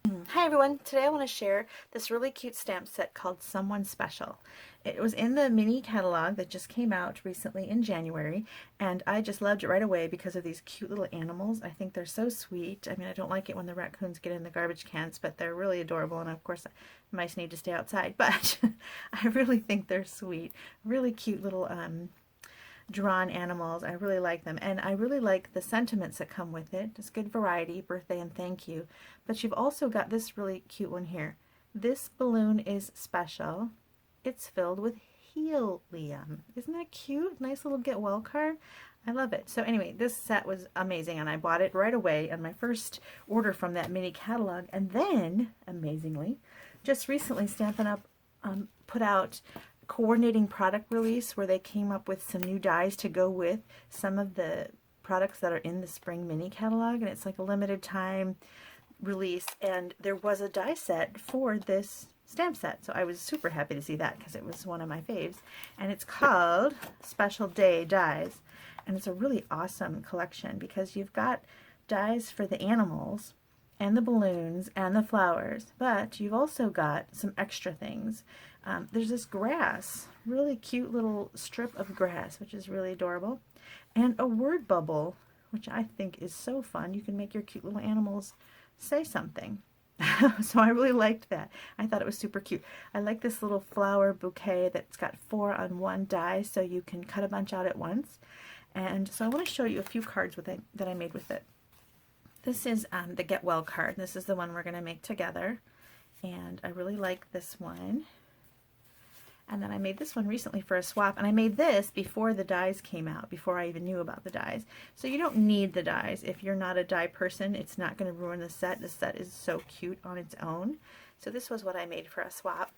Hi everyone, today I want to share this really cute stamp set called Someone Special. It was in the mini catalog that just came out recently in January, and I just loved it right away because of these cute little animals. I think they're so sweet. I mean, I don't like it when the raccoons get in the garbage cans, but they're really adorable, and of course mice need to stay outside, but I really think they're sweet. Really cute little drawn animals. I really like them, and I really like the sentiments that come with it. It's good variety, birthday and thank you. But you've also got this really cute one here. This balloon is special. It's filled with helium. Isn't that cute? Nice little get well card. I love it. So anyway, this set was amazing, and I bought it right away on my first order from that mini catalog. And then, amazingly, just recently Stampin' Up! Put out coordinating product release where they came up with some new dies to go with some of the products that are in the spring mini catalog, and it's like a limited time release, and there was a die set for this stamp set, so I was super happy to see that because it was one of my faves, and it's called Special Day Dies, and it's a really awesome collection because you've got dies for the animals and the balloons and the flowers, but you've also got some extra things. There's this grass, really cute little strip of grass, which is really adorable, and a word bubble, which I think is so fun. You can make your cute little animals say something. So I really liked that. I thought it was super cute. I like this little flower bouquet that's got 4 on 1 die, so you can cut a bunch out at once. And so I want to show you a few cards that I made with it. This is the Get Well card. This is the one we're going to make together, and I really like this one. And then I made this one recently for a swap, and I made this before the dies came out, before I even knew about the dies. So you don't need the dies. If you're not a die person, it's not going to ruin the set. The set is so cute on its own. So this was what I made for a swap.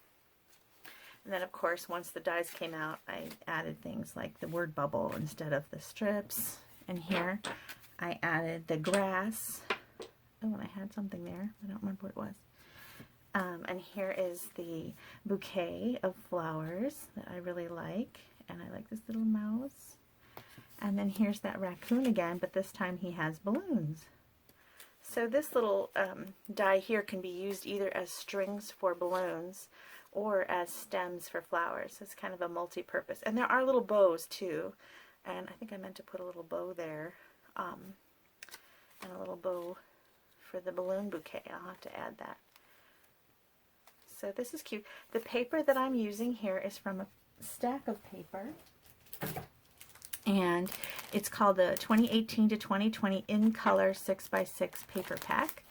And then of course, once the dies came out, I added things like the word bubble instead of the strips. And here I added the grass. Oh, and I had something there. I don't remember what it was. And here is the bouquet of flowers that I really like, and I like this little mouse. And then here's that raccoon again, but this time he has balloons. So this little die here can be used either as strings for balloons or as stems for flowers. So it's kind of a multi-purpose. And there are little bows too, and I think I meant to put a little bow there, and a little bow for the balloon bouquet. I'll have to add that. So this is cute. The paper that I'm using here is from a stack of paper, and it's called the 2018 to 2020 In Color 6x6 paper pack.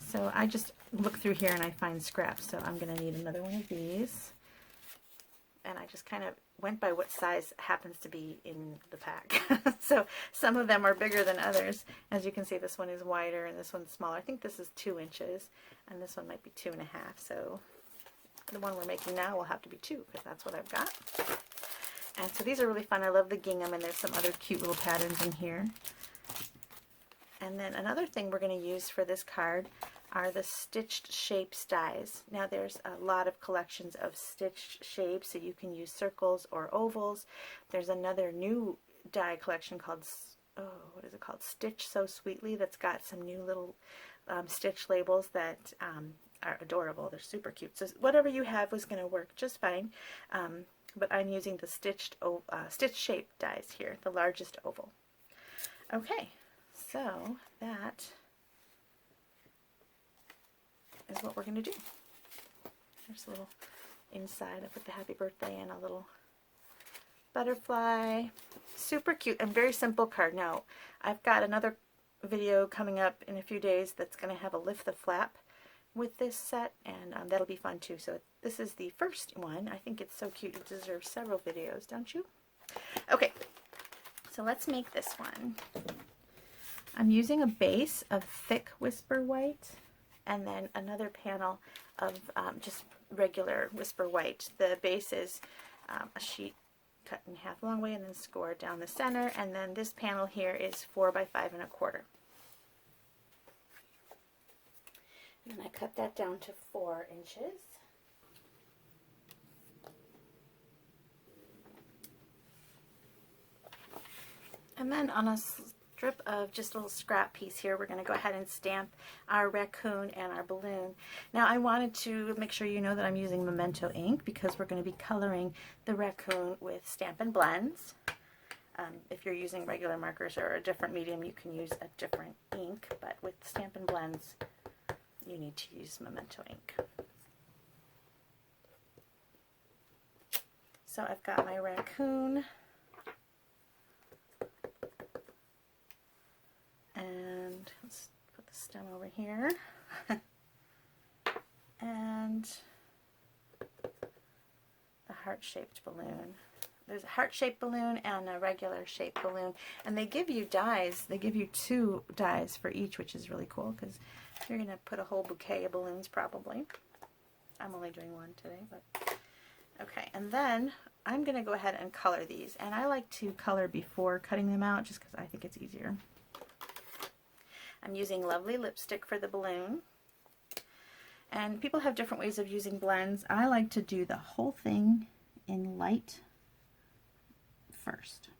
So I just look through here and I find scraps, so I'm going to need another one of these. And I just kind of went by what size happens to be in the pack. So some of them are bigger than others. As you can see, this one is wider and this one's smaller. I think this is 2 inches, and this one might be 2.5. So the one we're making now will have to be 2 because that's what I've got. And so these are really fun. I love the gingham, and there's some other cute little patterns in here. And then another thing we're going to use for this card are the stitched shapes dies. Now there's a lot of collections of stitched shapes, so you can use circles or ovals. There's another new die collection called, what is it called? Stitch So Sweetly, that's got some new little stitch labels that are adorable. They're super cute. So whatever you have was going to work just fine. But I'm using the stitched shape dies here, the largest oval. Okay, so that is what we're going to do. There's a little inside. I put the happy birthday and a little butterfly. Super cute and very simple card. Now, I've got another video coming up in a few days that's going to have a lift the flap with this set, and that'll be fun too. So this is the first one. I think it's so cute. It deserves several videos, don't you? Okay, so let's make this one. I'm using a base of thick Whisper White and then another panel of just regular Whisper White. The base is a sheet cut in half a long way and then scored down the center, and then this panel here is 4 by 5.25. And I cut that down to 4 inches. And then on a strip of just a little scrap piece here, we're going to go ahead and stamp our raccoon and our balloon. Now I wanted to make sure you know that I'm using Memento ink because we're going to be coloring the raccoon with Stampin' Blends. If you're using regular markers or a different medium, you can use a different ink, but with Stampin' Blends, you need to use Memento ink. So I've got my raccoon, and let's put the stem over here, and the heart-shaped balloon. There's a heart-shaped balloon and a regular shaped balloon, and they give you dies. They give you 2 dies for each, which is really cool because you're going to put a whole bouquet of balloons probably. I'm only doing 1 today, but okay. And then I'm going to go ahead and color these, and I like to color before cutting them out just because I think it's easier. I'm using Lovely Lipstick for the balloon, and people have different ways of using blends. I like to do the whole thing in light first.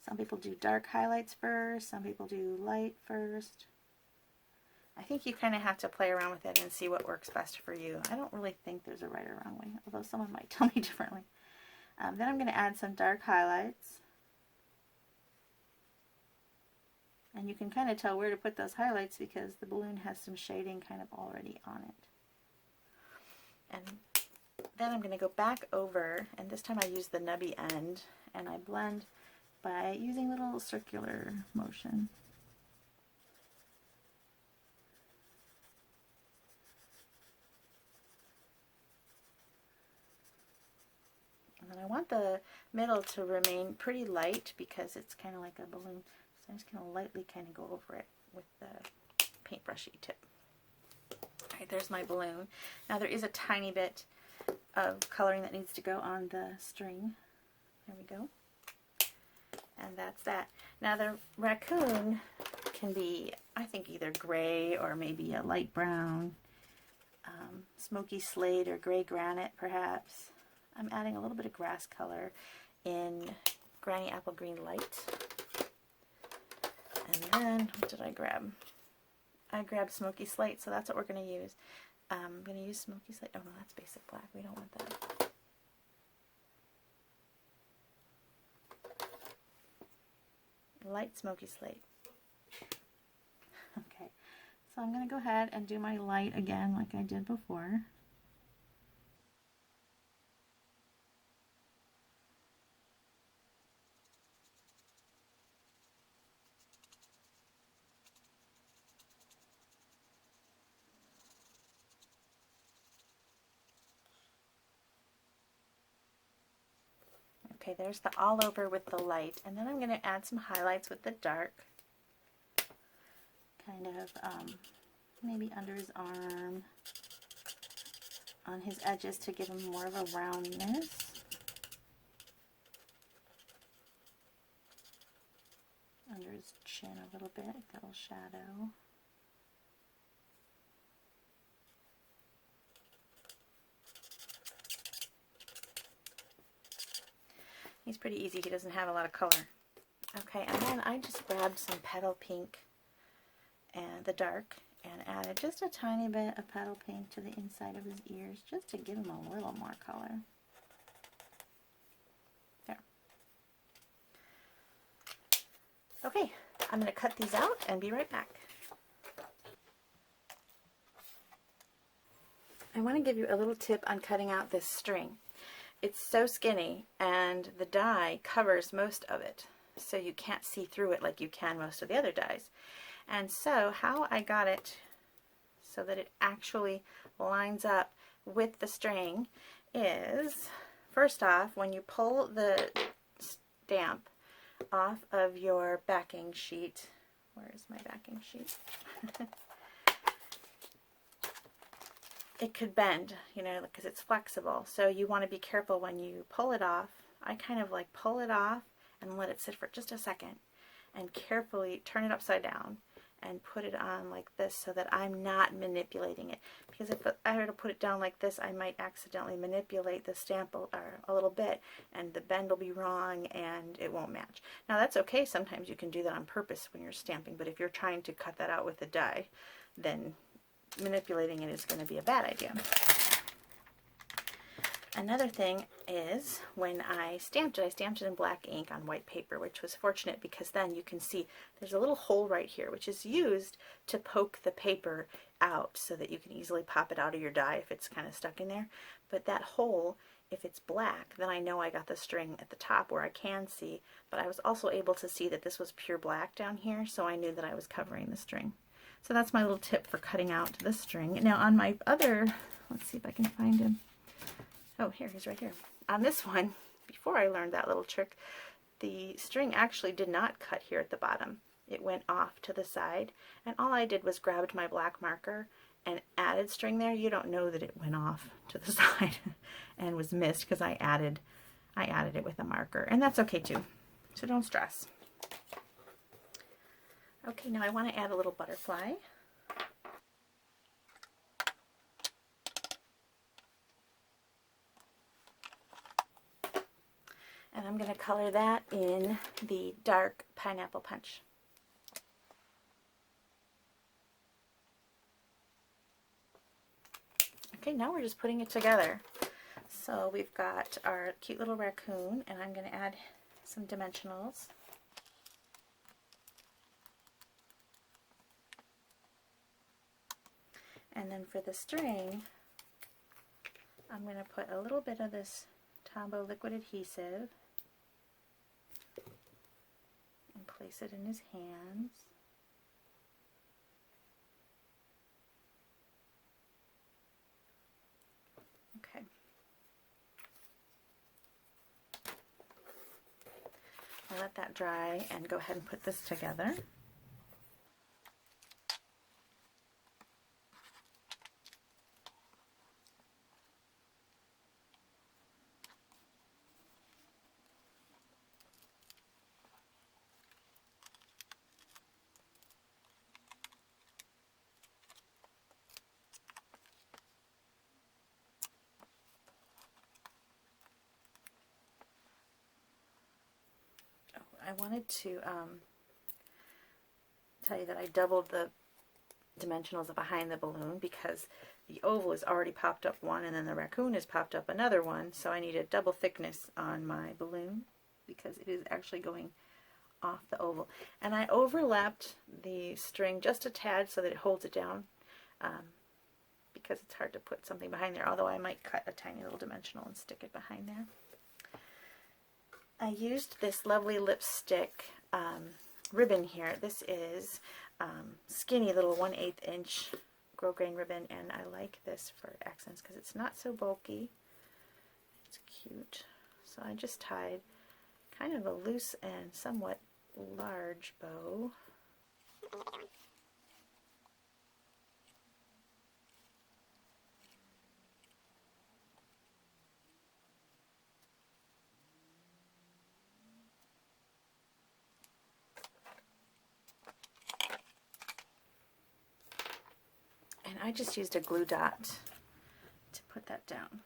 Some people do dark highlights first, some people do light first. I think you kind of have to play around with it and see what works best for you. I don't really think there's a right or wrong way, although someone might tell me differently. Then I'm going to add some dark highlights. And you can kind of tell where to put those highlights because the balloon has some shading kind of already on it. And then I'm going to go back over, and this time I use the nubby end, and I blend by using a little circular motion. And then I want the middle to remain pretty light because it's kind of like a balloon. So I'm just going to lightly kind of go over it with the paintbrushy tip. Alright, there's my balloon. Now there is a tiny bit of coloring that needs to go on the string. There we go. And that's that. Now the raccoon can be, I think, either gray or maybe a light brown, smoky slate or gray granite perhaps. I'm adding a little bit of grass color in Granny Apple Green Light. And then, what did I grab? I grabbed Smoky Slate, so that's what we're going to use. I'm going to use Smoky Slate. Oh no, that's Basic Black. We don't want that. Light Smoky Slate. Okay, so I'm going to go ahead and do my light again like I did before. Okay, there's the all over with the light, and then I'm going to add some highlights with the dark, kind of maybe under his arm, on his edges to give him more of a roundness. Under his chin a little bit, a little shadow. He's pretty easy. He doesn't have a lot of color. Okay, and then I just grabbed some petal pink and the dark and added just a tiny bit of petal pink to the inside of his ears just to give him a little more color. There. Okay, I'm going to cut these out and be right back. I want to give you a little tip on cutting out this string. It's so skinny and the die covers most of it, so you can't see through it like you can most of the other dies. And so how I got it so that it actually lines up with the string is, first off, when you pull the stamp off of your backing sheet, where is my backing sheet? It could bend, you know, because it's flexible. So you want to be careful when you pull it off. I kind of like pull it off and let it sit for just a second and carefully turn it upside down and put it on like this so that I'm not manipulating it. Because if I were to put it down like this, I might accidentally manipulate the stamp a little bit, and the bend will be wrong and it won't match. Now that's okay, sometimes you can do that on purpose when you're stamping, but if you're trying to cut that out with a die, then manipulating it is going to be a bad idea. Another thing is when I stamped it in black ink on white paper, which was fortunate because then you can see there's a little hole right here, which is used to poke the paper out so that you can easily pop it out of your die if it's kind of stuck in there. But that hole, if it's black, then I know I got the string at the top where I can see, but I was also able to see that this was pure black down here, so I knew that I was covering the string. So that's my little tip for cutting out the string. Now on my other, let's see if I can find him. Oh, here, he's right here. On this one, before I learned that little trick, the string actually did not cut here at the bottom. It went off to the side, and all I did was grabbed my black marker and added string there. You don't know that it went off to the side and was missed because I added it with a marker, and that's okay too. So don't stress. Okay, now I want to add a little butterfly. And I'm going to color that in the dark Pineapple Punch. Okay, now we're just putting it together. So we've got our cute little raccoon, and I'm going to add some dimensionals. And then for the string, I'm going to put a little bit of this Tombow liquid adhesive and place it in his hands. Okay. I'll let that dry and go ahead and put this together. I wanted to tell you that I doubled the dimensionals behind the balloon because the oval is already popped up one and then the raccoon has popped up another one, so I needed double thickness on my balloon because it is actually going off the oval. And I overlapped the string just a tad so that it holds it down because it's hard to put something behind there, although I might cut a tiny little dimensional and stick it behind there. I used this lovely lipstick ribbon here. This is skinny little 1/8 inch grosgrain ribbon, and I like this for accents because it's not so bulky. It's cute. So I just tied kind of a loose and somewhat large bow. And I just used a glue dot to put that down.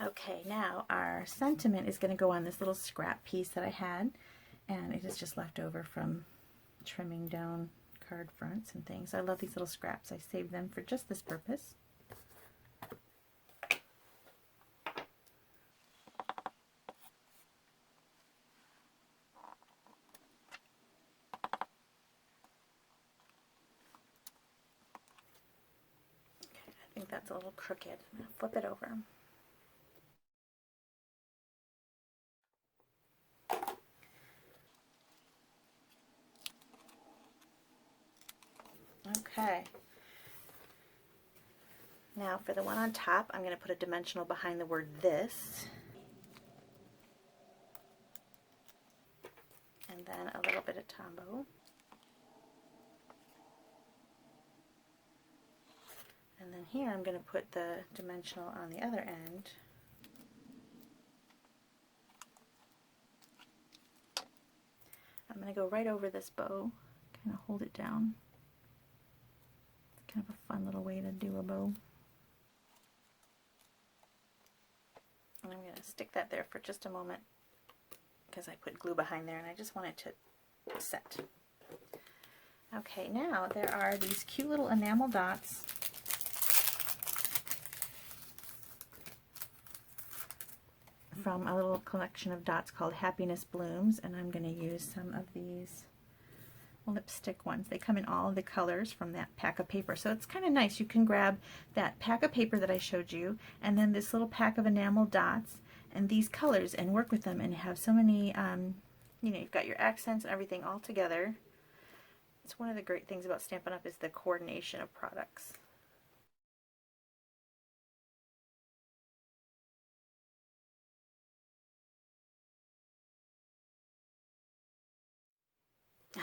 Okay, now our sentiment is going to go on this little scrap piece that I had, and it is just left over from trimming down card fronts and things. I love these little scraps. I saved them for just this purpose. Okay, I think that's a little crooked. I'm going to flip it over. Okay. Now for the one on top, I'm going to put a dimensional behind the word this. And then a little bit of Tombow. And then here I'm going to put the dimensional on the other end. I'm going to go right over this bow, kind of hold it down. It's kind of a fun little way to do a bow. And I'm going to stick that there for just a moment because I put glue behind there and I just want it to set. Okay, now there are these cute little enamel dots from a little collection of dots called Happiness Blooms, and I'm going to use some of these lipstick ones. They come in all of the colors from that pack of paper, so it's kind of nice. You can grab that pack of paper that I showed you and then this little pack of enamel dots and these colors and work with them and have so many, you know, you've got your accents and everything all together. It's one of the great things about Stampin' Up! Is the coordination of products.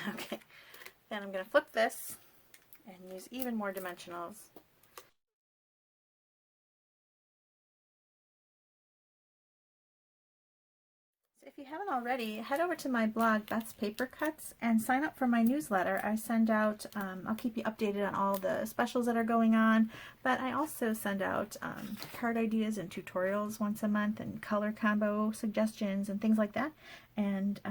Okay, then I'm going to flip this and use even more dimensionals. So if you haven't already, head over to my blog, Beth's Paper Cuts, and sign up for my newsletter. I send out, I'll keep you updated on all the specials that are going on, but I also send out card ideas and tutorials once a month and color combo suggestions and things like that. And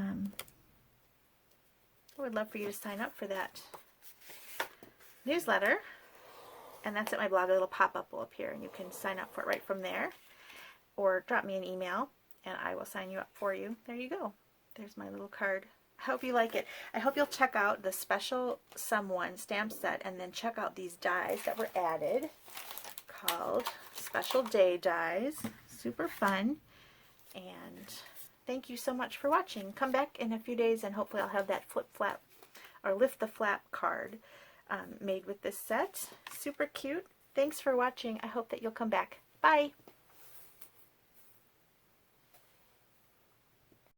I would love for you to sign up for that newsletter, and that's at my blog. A little pop-up will appear and you can sign up for it right from there, or drop me an email and I will sign you up for you. There you go. There's my little card. I hope you like it. I hope you'll check out the special Someone stamp set and then check out these dies that were added called Special Day dies. Super fun. And thank you so much for watching. Come back in a few days and hopefully I'll have that flip flap or lift the flap card made with this set. Super cute. Thanks for watching. I hope that you'll come back. Bye!